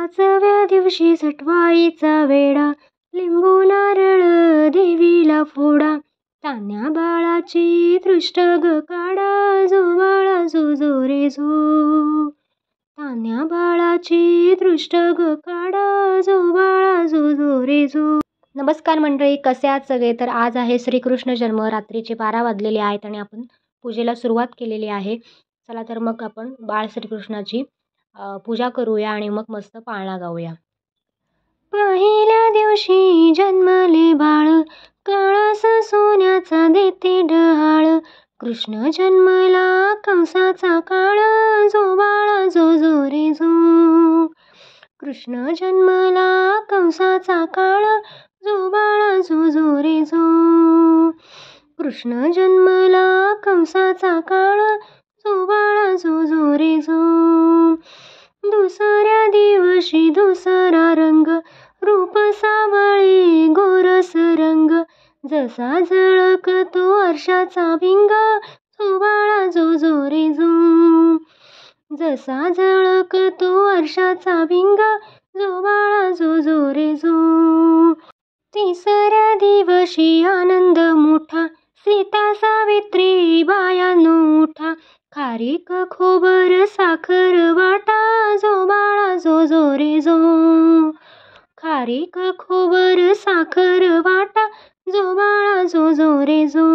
पाचव्या दिवशी सटवाईचा वेळा, लिंबू नारळ देवीला फोडा. तान्ह्या बाळाची दृष्ट ग काढा, जो बाळा जो जो रे जो. तान्ह्या बाळाची दृष्ट ग काढा, जो बाळा जो जो रे जो. नमस्कार मंडळी, कसे आहात सगळे? तर आज आहे श्रीकृष्ण जन्म. रात्रीचे 12 वाजलेले आहेत आणि आपण पूजेला सुरुवात केलेली आहे. चला तर मग आपण बाळ श्रीकृष्णाची पूजा करूया आणि मग मस्त पाळणा गाऊया. पहिल्या दिवशी जन्मले बाळ, काळास सोन्याचा देते डहाळ. कृष्ण जन्मला कंसाचा काळ, जो बाळा जो जो रे जो. कृष्ण जन्मला कंसाचा काळ, जो बाळा जो जो रे जो. कृष्ण जन्मला कंसाचा काळ, जो बाळा जो जो रे जो. दुसऱ्या दिवशी दुसरा रंग, रूप सावळे गोरस रंग. जसा झळकतो आरशाचा भिंग, जो बाळा जो जो रे जो. जसा झळकतो आरशाचा भिंग, जो बाळा जो जो रे जो. तिसऱ्या दिवशी आनंद मोठा, सीता सावित्री बायानो उठा. खारीक खोबर साखर वाटा, जो बाळा जो जो रे जो. खारीक खोबर साखर वाटा, जो बाळा जो जो रे जो.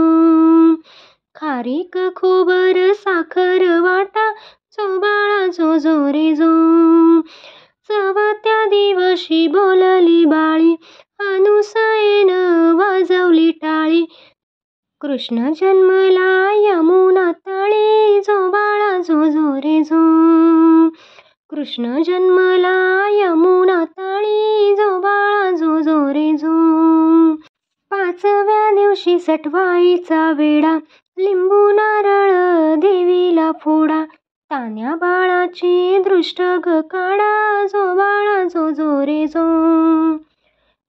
खारीक खोबर साखर वाटा, जो बाळा जो जो रे जो. चवथ्या दिवशी बोलली बाळी, अनुसयेन वाजवली टाळी. कृष्ण जन्मला यमुना तळी, जो बाळा जो जो रे जो. कृष्ण जन्मला यमुना तळी, जो बाळा जो जो रे जो. पाचव्या दिवशी सटवाईचा वेळा, लिंबू नारळ देवीला फोडा. तान्ह्या बाळाची दृष्ट ग काढा, जो बाळा जो जो रे जो.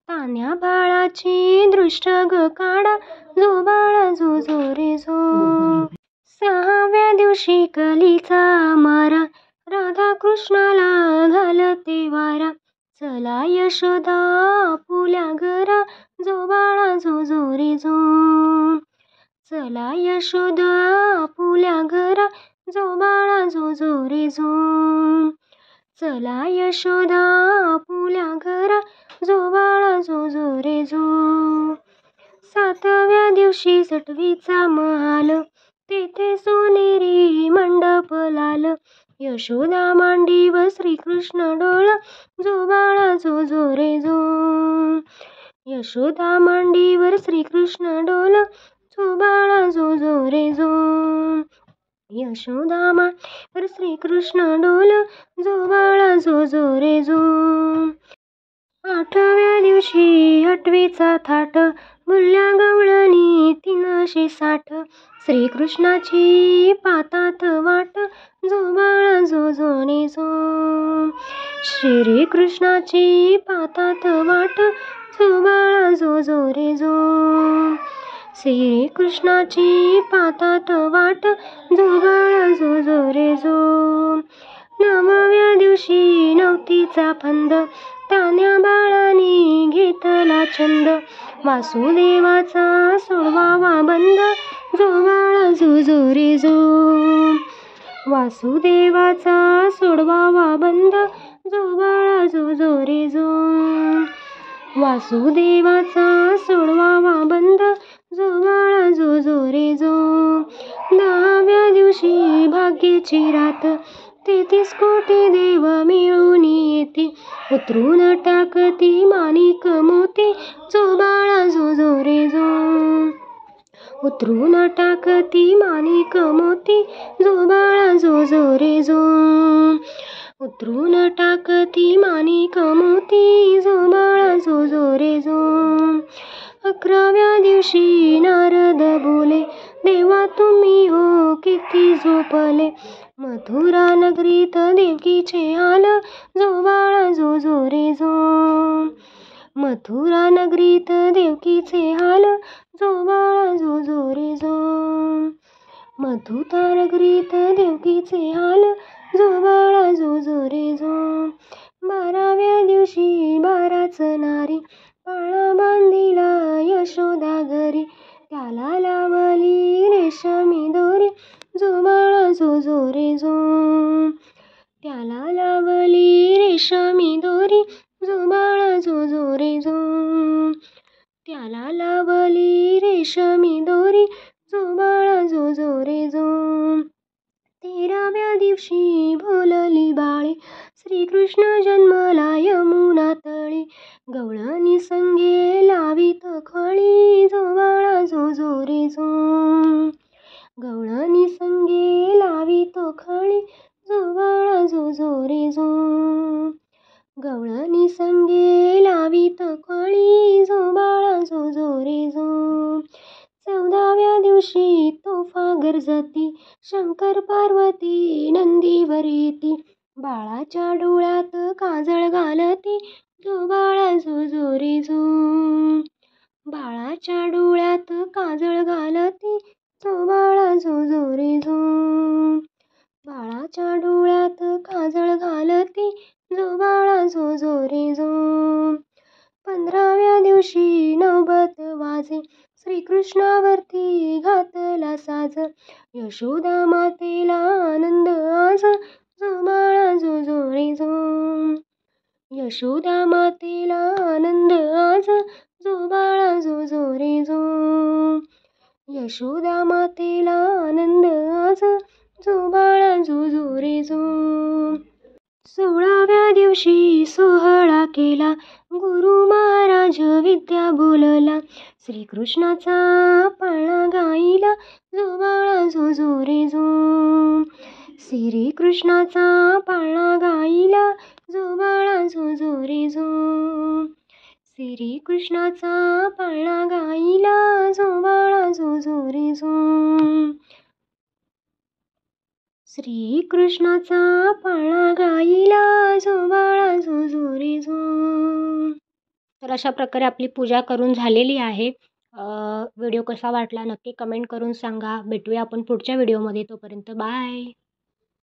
तान्ह्या बाळाची दृष्ट ग काढा, जो बाळा जो जो रे जो. सहाव्या दिवशी कलीचा मारा, राधा कृष्णाला घालते वारा. चला यशोदा आपुल्या घरा, जो बाळा जो जो रे जो. चला यशोदा आपुल्या घरा, जो बाळा जो जो रे जो. चला यशोदा आपुल्या घरा, जो बाळा जो जो रे जो. सातव्या दिवशी सटवीचा महाल, तेथे सोनेरी मंडप लाल. यशोदा मांडीव श्रीकृष्ण डोळ, जो बाळा जो जो रे जो. यशोदा मांडीवर श्रीकृष्ण डोल, जो बाळा जो जो रे जो. यशोदा मांडीवर श्रीकृष्ण डोल, जो बाळा जो जो रे जो. आठव्या दिवशी आठवीचा थाट, बुल्या गवळणी 360. श्रीकृष्णाची पातात वाट, जो बाळा जो जो रे जो. श्रीकृष्णाची पातात वाट, जो बाळा जो जो रे जो. श्रीकृष्णाची पातात वाट, जो बाळा जो जो रे जो. नवव्या दिवशी नवतीचा फंद, तान्ह्या बाळाने घेतला छंद. वासुदेवाचा सोडवावा बंद, जो बाळा जो जो रे जो. वासुदेवाचा सोडवावा बंद, जो बाळा जो जो रे जो. वासुदेवाचा सोडवावा बंद, जो बाळा जो जो रे जो. दहाव्या दिवशी भाग्याची रात, 33 कोटी देव मिळून येती. उतरून टाकती माणिक मोती, जो बाळा जो जो रे जो. उतरून टाकती माणिक मोती, जो बाळा जो जो रे जो. उतरून टाकती माणिक मोती, जो बाळा जो जो रे जो. 11व्या दिवशी नारद बोले, देवा तुम्ही हो किती झोपले. मथुरा नगरीत देवकीचे हाल, जो बाळा जो जो रे जो. मथुरा नगरीत देवकीचे हाल, जो बाळा जो जो रे जो. मथुरा नगरीत देवकीचे हाल, जो बाळा जो जो रे जो. 12व्या रेशमी दोरी जो बाळा जो जो रे जो. त्याला लावली रेशमी दोरी जो बाळा जो जो रे जो. 13व्या दिवशी भोलली बाळे श्रीकृष्ण जन्मला यमुना तळी. गवळणी संगे लावीत खळी जो बाळा जो जो रे जो. गवळणी संगे लावीत खळी जो बाळा जो जो रे जो. गवळणी संगे लावीत खळी जो बाळा जो जो रे जो. 14व्या दिवशी तोफा गरजती शंकर पार्वती नंदीवर येती. बाळाच्या डोळ्यात काजळ घालती जो बाळा जो जो रे जो. बाळाच्या डोळ्यात काजळ घालती जो बाळा जो जो रे जो. बाळाच्या डोळ्यात काजळ घालती जो बाळा जो जो रे जो. 15व्या दिवशी नौबत वाजे श्रीकृष्णावरती घातला साज. यशोदा मातेला आनंद आज जो बाळा जो जो रे जो. यशोदा मातेला आनंद आज जो बाळा जो जो रे जो. यशोदा मातेला आनंद आज जो बाळा जो जो रे जो. 16व्या दिवशी सोहळा केला गुरु महाराज विद्या बोलला. श्रीकृष्णाचा पाळणा गाईला जो बाळा जो जो रे जो. श्रीकृष्णाचा पाळणा गाईला जो बाळा जो जो रे जो. श्रीकृष्णाचा पाळणा गाईला जो बाळा जो जो रे जो. श्रीकृष्णाचा पाळणा गाईला जो बाळा जो जो रे जो. तर अशा प्रकारे आपली पूजा करून झालेली आहे. व्हिडिओ कसा वाटला नक्की कमेंट करून सांगा. भेटूया आपण पुढच्या व्हिडिओमध्ये. तोपर्यंत बाय.